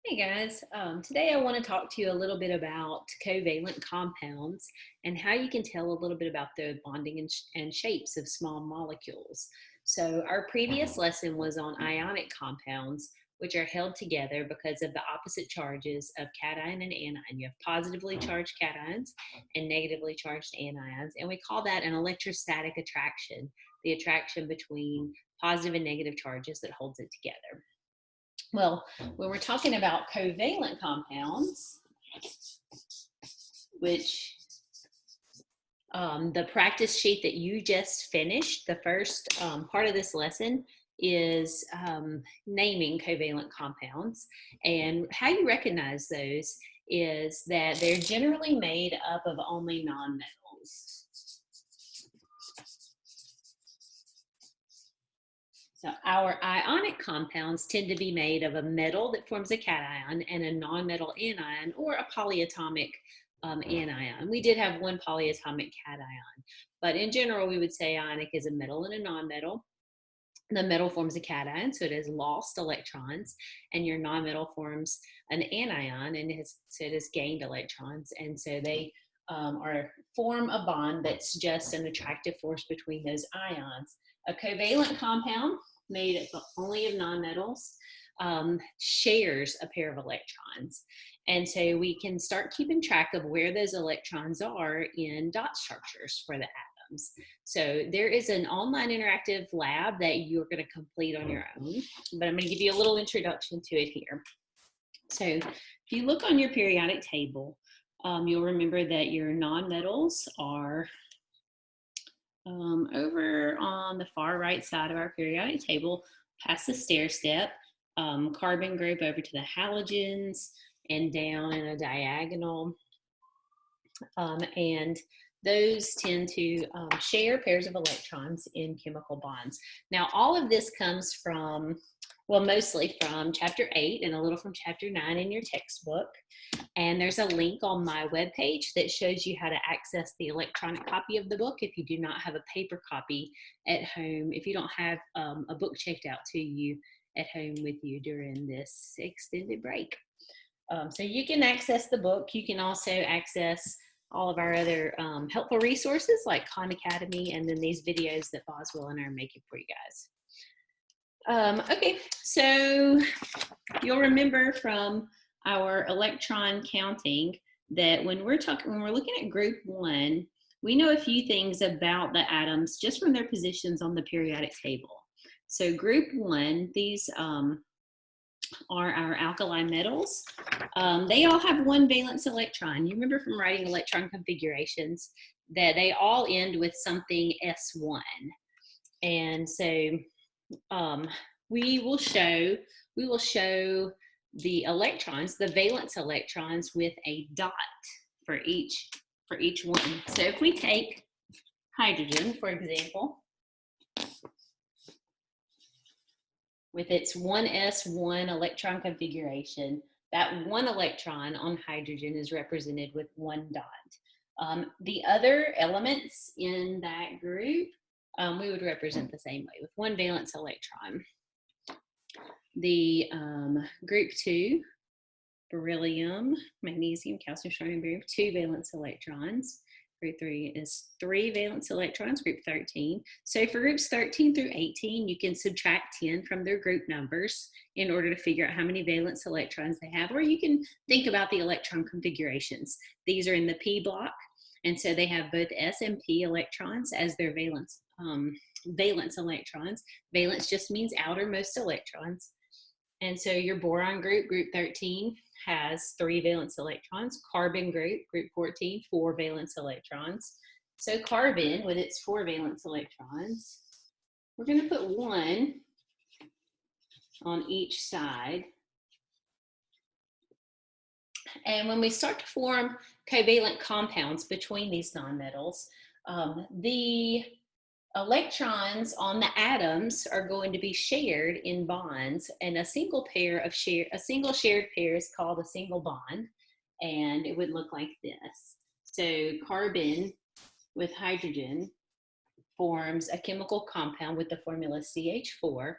Hey guys, today I want to talk to you a little bit about covalent compounds and how you can tell a little bit about the bonding and shapes of small molecules. So our previous lesson was on ionic compounds, which are held together because of the opposite charges of cation and anion. You have positively charged cations and negatively charged anions, and we call that an electrostatic attraction, the attraction between positive and negative charges that holds it together. Well, when we're talking about covalent compounds, which the practice sheet that you just finished, the first part of this lesson is naming covalent compounds. And how you recognize those is that they're generally made up of only nonmetals. So our ionic compounds tend to be made of a metal that forms a cation and a nonmetal anion or a polyatomic anion. We did have one polyatomic cation, but in general, we would say ionic is a metal and a nonmetal. The metal forms a cation, so it has lost electrons, and your nonmetal forms an anion, and it has gained electrons, and so they form a bond that's just an attractive force between those ions. A covalent compound made only of nonmetals shares a pair of electrons. And so we can start keeping track of where those electrons are in dot structures for the atoms. So there is an online interactive lab that you're going to complete on your own, but I'm going to give you a little introduction to it here. So if you look on your periodic table, you'll remember that your nonmetals are over on the far right side of our periodic table, past the stair step, carbon group over to the halogens and down in a diagonal. And those tend to share pairs of electrons in chemical bonds. Now, all of this comes from, well, mostly from chapter 8 and a little from chapter 9 in your textbook. And there's a link on my webpage that shows you how to access the electronic copy of the book if you do not have a paper copy at home, if you don't have a book checked out to you at home with you during this extended break. So you can access the book. You can also access all of our other helpful resources like Khan Academy, and then these videos that Boswell and I are making for you guys. Okay, so you'll remember from our electron counting that when we're looking at group 1, we know a few things about the atoms just from their positions on the periodic table. So group 1, these are our alkali metals. They all have one valence electron. You remember from writing electron configurations that they all end with something S1. And so we will show the electrons, the valence electrons, with a dot for each one. So if we take hydrogen, for example, with its 1s1 electron configuration, that one electron on hydrogen is represented with one dot. The other elements in that group, we would represent the same way with one valence electron. The group 2, beryllium, magnesium, calcium, strontium, barium, 2 valence electrons. Group 3 is 3 valence electrons, group 13. So for groups 13 through 18, you can subtract 10 from their group numbers in order to figure out how many valence electrons they have, or you can think about the electron configurations. These are in the p block, and so they have both s and p electrons as their valence electrons. Valence just means outermost electrons. And so your boron group, group 13, has 3 valence electrons. Carbon group, group 14, 4 valence electrons. So carbon, with its 4 valence electrons, we're going to put 1 on each side. And when we start to form covalent compounds between these nonmetals, the electrons on the atoms are going to be shared in bonds, and a single shared pair is called a single bond, and it would look like this. So carbon with hydrogen forms a chemical compound with the formula CH4.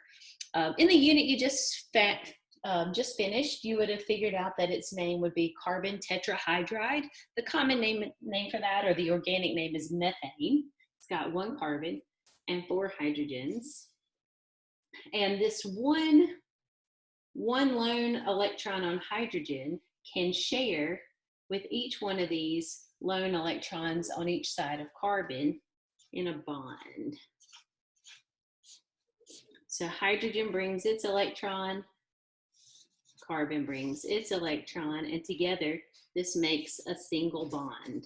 In the unit, you just just finished, you would have figured out that its name would be carbon tetrahydride. The common name for that, or the organic name, is methane. It's got 1 carbon and 4 hydrogens. And this one lone electron on hydrogen can share with each one of these lone electrons on each side of carbon in a bond. So hydrogen brings its electron, carbon brings its electron, and together this makes a single bond.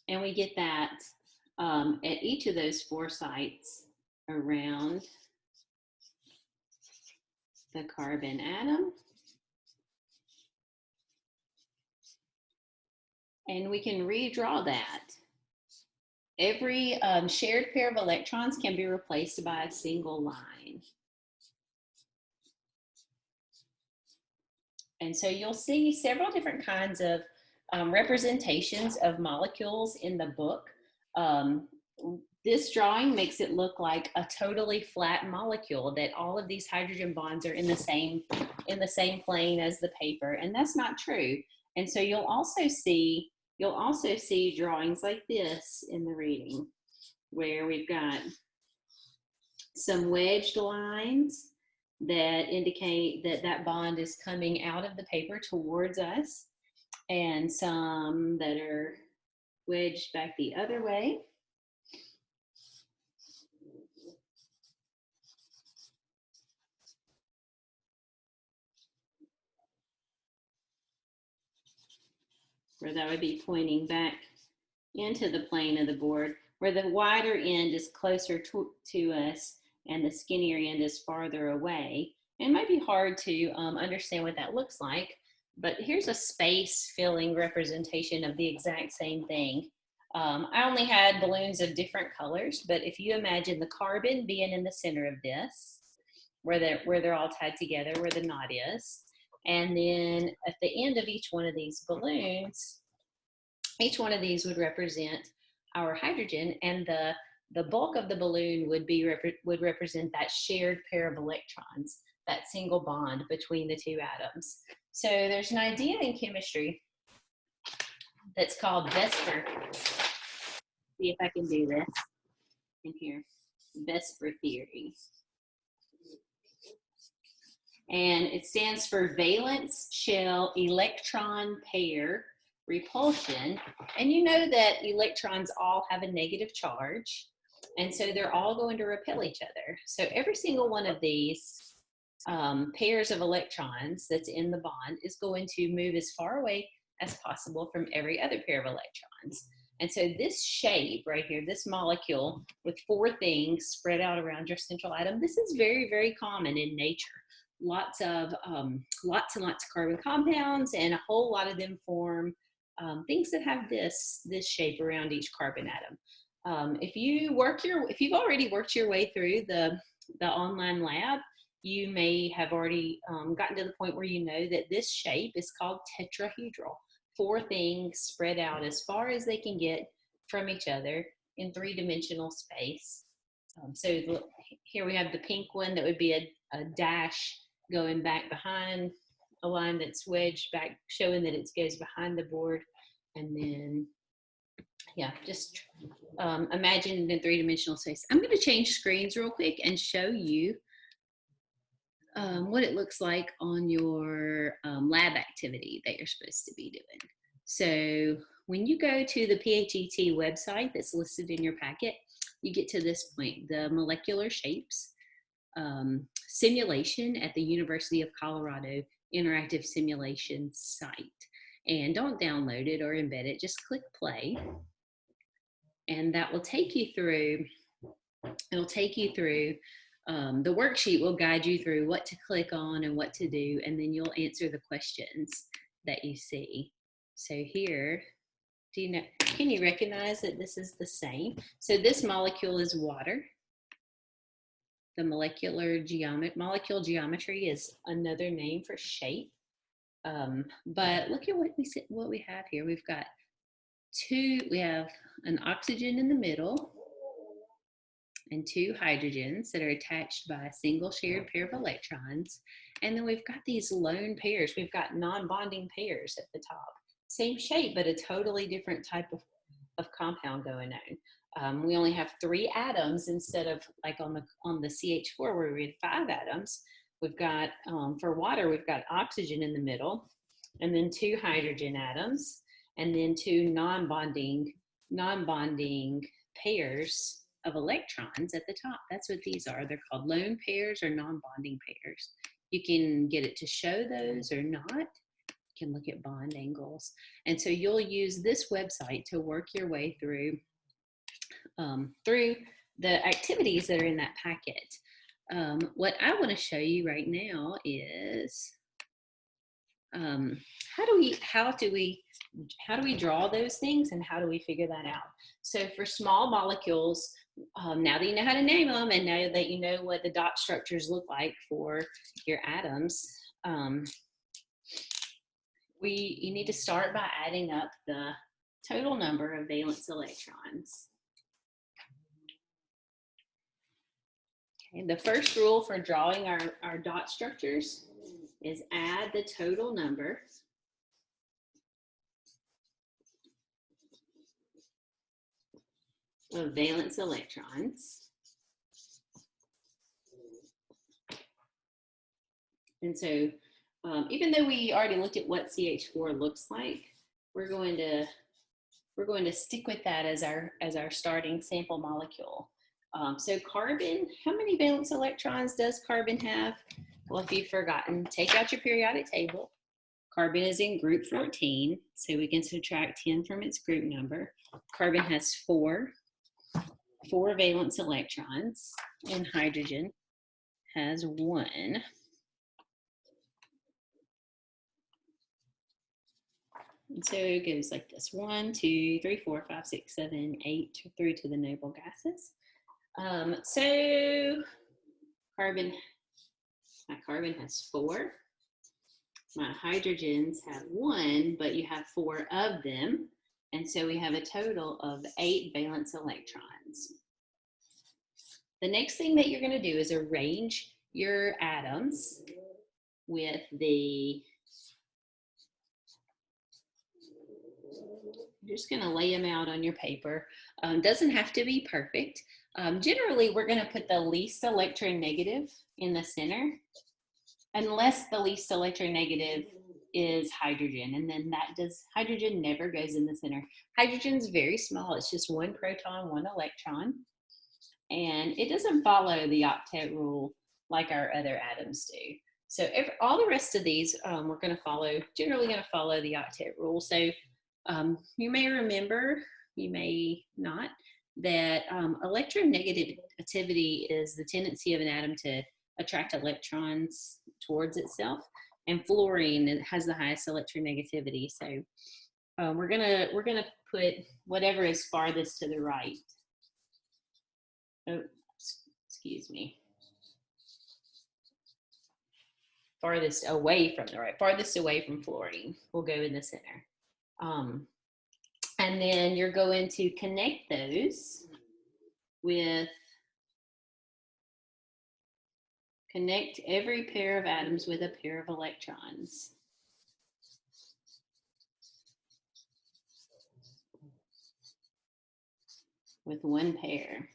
And we get that at each of those 4 sites around the carbon atom. And we can redraw that. Every shared pair of electrons can be replaced by a single line. And so you'll see several different kinds of representations of molecules in the book. This drawing makes it look like a totally flat molecule, that all of these hydrogen bonds are in the same plane as the paper, and that's not true. And so you'll also see drawings like this in the reading, where we've got some wedged lines that indicate that that bond is coming out of the paper towards us, and some that are wedged back the other way. Where that would be pointing back into the plane of the board, where the wider end is closer to us and the skinnier end is farther away. And it might be hard to understand what that looks like, but here's a space-filling representation of the exact same thing. I only had balloons of different colors, but if you imagine the carbon being in the center of this, where they're all tied together, where the knot is, and then at the end of each one of these balloons, each one of these would represent our hydrogen, and the bulk of the balloon would represent that shared pair of electrons, that single bond between the 2 atoms. So there's an idea in chemistry that's called Vesper. See if I can do this in here. Vesper theory. And it stands for valence shell electron pair repulsion. And you know that electrons all have a negative charge, and so they're all going to repel each other. So every single one of these pairs of electrons that's in the bond is going to move as far away as possible from every other pair of electrons. And so this shape right here, this molecule with 4 things spread out around your central atom, this is very, very common in nature. Lots and lots of carbon compounds, and a whole lot of them form things that have this shape around each carbon atom. If you've already worked your way through the online lab, you may have already gotten to the point where you know that this shape is called tetrahedral. 4 things spread out as far as they can get from each other in 3-dimensional space. So here we have the pink one that would be a dash going back behind a line that's wedged back, showing that it goes behind the board. And then, yeah, just imagine in 3-dimensional space. I'm going to change screens real quick and show you what it looks like on your lab activity that you're supposed to be doing. So when you go to the PHET website that's listed in your packet, you get to this point, the molecular shapes simulation at the University of Colorado interactive simulation site. And don't download it or embed it, just click play. And that will take you through, the worksheet will guide you through what to click on and what to do, and then you'll answer the questions that you see. So here, can you recognize that this is the same? So this molecule is water. The molecule geometry is another name for shape. But look at what we have here. We've got we have an oxygen in the middle, and 2 hydrogens that are attached by a single shared pair of electrons. And then we've got these lone pairs. We've got non-bonding pairs at the top. Same shape, but a totally different type of compound going on. We only have 3 atoms instead of like on the CH4 where we had 5 atoms. We've got, for water, we've got oxygen in the middle, and then 2 hydrogen atoms, and then 2 non-bonding pairs of electrons at the top. That's what these are. They're called lone pairs or non-bonding pairs. You can get it to show those or not. You can look at bond angles. And so you'll use this website to work your way through the activities that are in that packet. What I want to show you right now is how do we draw those things, and how do we figure that out? So for small molecules, now that you know how to name them, and now that you know what the dot structures look like for your atoms, you need to start by adding up the total number of valence electrons. Okay, the first rule for drawing our dot structures is add the total number of valence electrons. And so even though we already looked at what CH4 looks like, we're going to stick with that as our starting sample molecule. So carbon, how many valence electrons does carbon have? Well, if you've forgotten, take out your periodic table. Carbon is in group 14, so we can subtract 10 from its group number. Carbon has four valence electrons, and hydrogen has 1. And so it goes like this: 1, 2, 3, 4, 5, 6, 7, 8 through to the noble gases. So my carbon has 4. My hydrogens have 1, but you have 4 of them. And so we have a total of 8 valence electrons. The next thing that you're going to do is arrange your atoms with you're just going to lay them out on your paper. Doesn't have to be perfect. Generally, we're going to put the least electronegative in the center, unless the least electronegative is hydrogen, and then hydrogen never goes in the center. Hydrogen's very small. It's just 1 proton, 1 electron, and it doesn't follow the octet rule like our other atoms do. So all the rest of these, we're generally going to follow the octet rule. So you may remember, you may not, that electronegativity is the tendency of an atom to attract electrons towards itself, and fluorine has the highest electronegativity. So we're gonna put whatever is farthest to the right. Oh, excuse me. Farthest away from the right, farthest away from fluorine will go in the center. And then you're going to connect those connect every pair of atoms with a pair of electrons. With 1 pair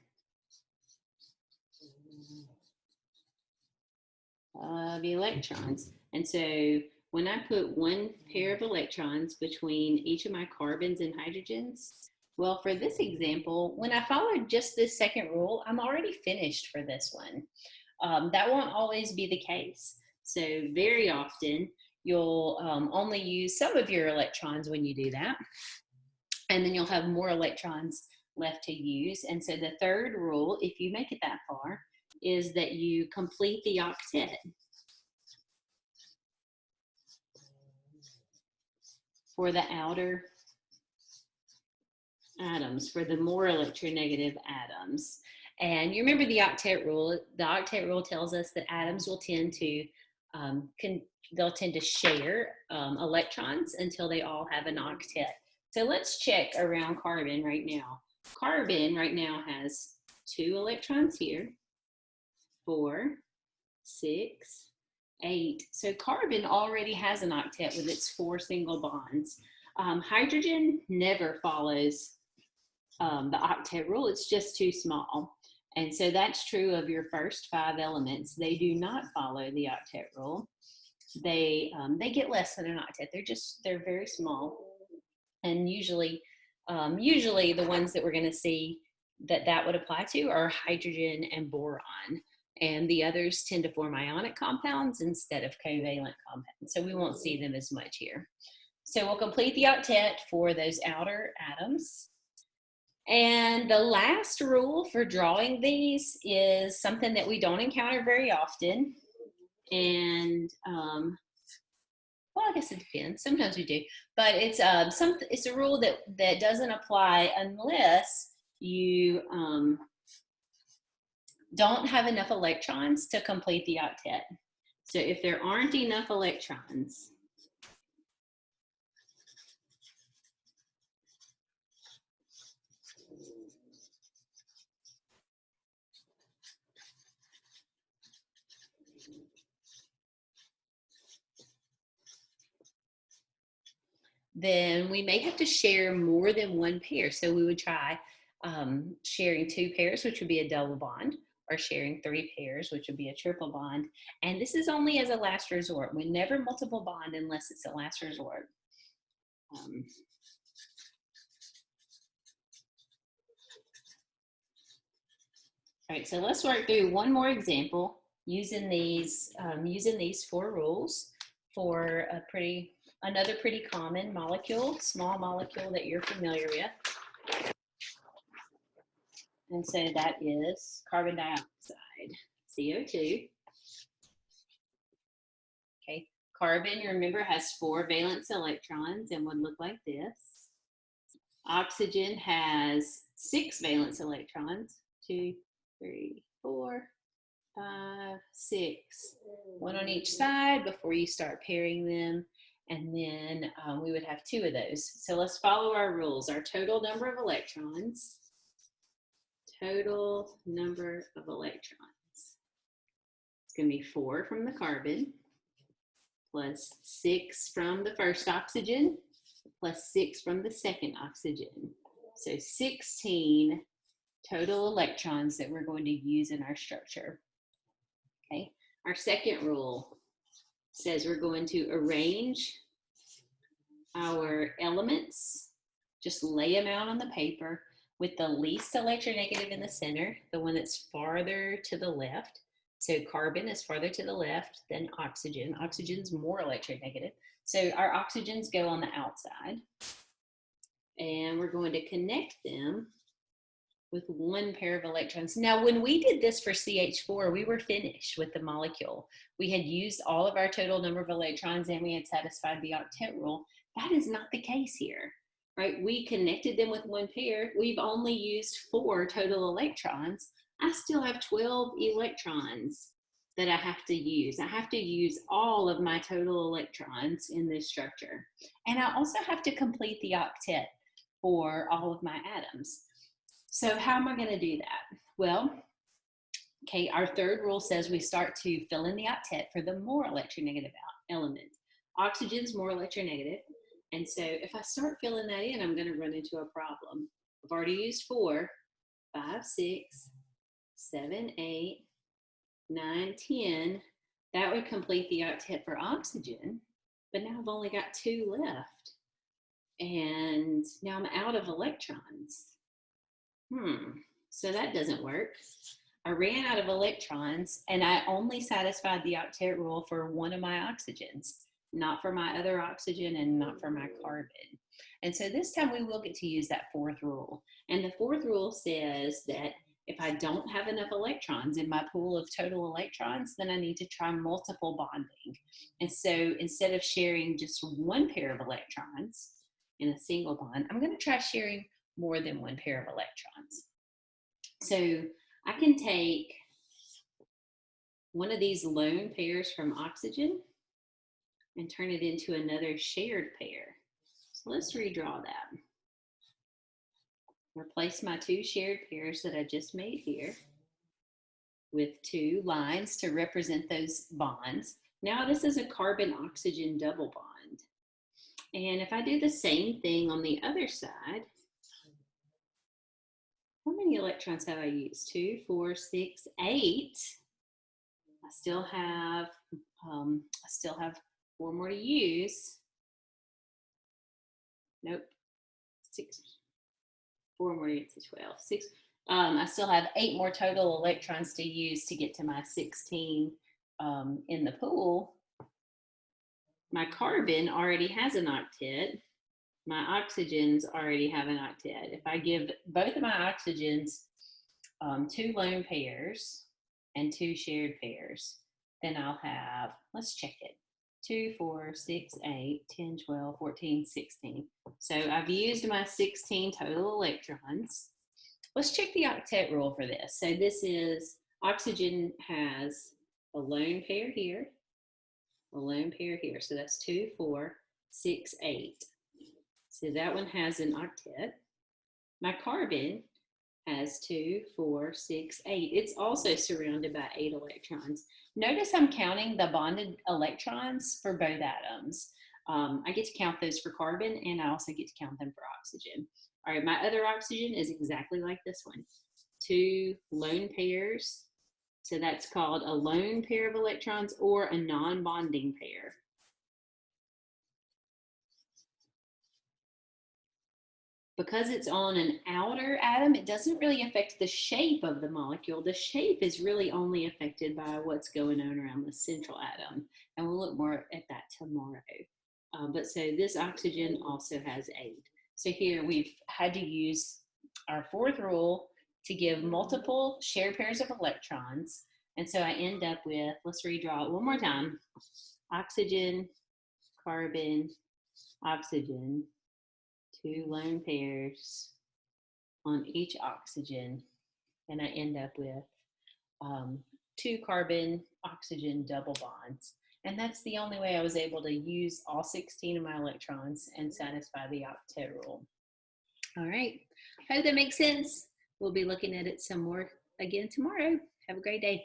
of electrons. And so when I put 1 pair of electrons between each of my carbons and hydrogens, well, for this example, when I followed just this second rule, I'm already finished for this one. That won't always be the case. So very often you'll only use some of your electrons when you do that, and then you'll have more electrons left to use. And so the third rule, if you make it that far, is that you complete the octet. For the outer atoms, for the more electronegative atoms. And you remember the octet rule. The octet rule tells us that atoms will tend to share electrons until they all have an octet. So let's check around carbon right now. Carbon right now has 2 electrons here, 4, 6, 8. So carbon already has an octet with its 4 single bonds. Hydrogen never follows the octet rule. It's just too small. And so that's true of your first 5 elements. They do not follow the octet rule. They get less than an octet. They're very small. And usually the ones that we're going to see that would apply to are hydrogen and boron. And the others tend to form ionic compounds instead of covalent compounds. So we won't see them as much here. So we'll complete the octet for those outer atoms. And the last rule for drawing these is something that we don't encounter very often. And well, I guess it depends. Sometimes we do, but it's a rule that doesn't apply unless you don't have enough electrons to complete the octet. So if there aren't enough electrons, then we may have to share more than one pair. So we would try sharing 2 pairs, which would be a double bond, or sharing 3 pairs, which would be a triple bond. And this is only as a last resort. We never multiple bond unless it's a last resort. All right, so let's work through one more example using these 4 rules for another pretty common molecule, small molecule that you're familiar with. And so that is carbon dioxide, CO2. Okay, carbon, you remember, has 4 valence electrons and would look like this. Oxygen has 6 valence electrons, 2, 3, 4, 5, 6. 1 on each side before you start pairing them. And then we would have 2 of those. So let's follow our rules. Our total number of electrons. Total number of electrons. It's going to be 4 from the carbon, plus 6 from the first oxygen, plus 6 from the second oxygen. So 16 total electrons that we're going to use in our structure. Okay. Our second rule says we're going to arrange our elements, just lay them out on the paper with the least electronegative in the center, the one that's farther to the left. So carbon is farther to the left than oxygen. Oxygen's more electronegative. So our oxygens go on the outside. And we're going to connect them with 1 pair of electrons. Now, when we did this for CH4, we were finished with the molecule. We had used all of our total number of electrons and we had satisfied the octet rule. That is not the case here, right? We connected them with 1 pair. We've only used 4 total electrons. I still have 12 electrons that I have to use. I have to use all of my total electrons in this structure. And I also have to complete the octet for all of my atoms. So how am I going to do that? Well, okay, our third rule says we start to fill in the octet for the more electronegative element. Oxygen's more electronegative. And so if I start filling that in, I'm going to run into a problem. I've already used 4, 5, 6, 7, 8, 9, 10. That would complete the octet for oxygen. But now I've only got 2 left. And now I'm out of electrons. So that doesn't work. I ran out of electrons and I only satisfied the octet rule for 1 of my oxygens, not for my other oxygen and not for my carbon. And so this time we will get to use that 4th rule. And the 4th rule says that if I don't have enough electrons in my pool of total electrons, then I need to try multiple bonding. And so instead of sharing just 1 pair of electrons in a single bond, I'm going to try sharing more than 1 pair of electrons. So I can take one of these lone pairs from oxygen and turn it into another shared pair. So let's redraw that. Replace my two shared pairs that I just made here with two lines to represent those bonds. Now this is a carbon-oxygen double bond. And if I do the same thing on the other side, how many electrons have I used? 2, 4, 6, 8. I still have 4 more to use. Nope, 6. 4 more to get to 12. 6. I still have 8 more total electrons to use to get to my 16 in the pool. My carbon already has an octet. My oxygens already have an octet. If I give both of my oxygens 2 lone pairs and 2 shared pairs, then I'll have, let's check it, 2, 4, 6, 8, 10, 12, 14, 16. So I've used my 16 total electrons. Let's check the octet rule for this. So this is, oxygen has a lone pair here, a lone pair here. So that's 2, 4, 6, 8. So that one has an octet. My carbon has 2, 4, 6, 8. It's also surrounded by 8 electrons. Notice I'm counting the bonded electrons for both atoms. I get to count those for carbon, and I also get to count them for oxygen. All right, my other oxygen is exactly like this one. 2 lone pairs. So that's called a lone pair of electrons or a non-bonding pair. Because it's on an outer atom, it doesn't really affect the shape of the molecule. The shape is really only affected by what's going on around the central atom. And we'll look more at that tomorrow. But so this oxygen also has 8. So here we've had to use our fourth rule to give multiple shared pairs of electrons. And so I end up with, let's redraw it one more time. Oxygen, carbon, oxygen, 2 lone pairs on each oxygen, and I end up with 2 carbon oxygen double bonds. And that's the only way I was able to use all 16 of my electrons and satisfy the octet rule. All right, hope that makes sense. We'll be looking at it some more again tomorrow. Have a great day.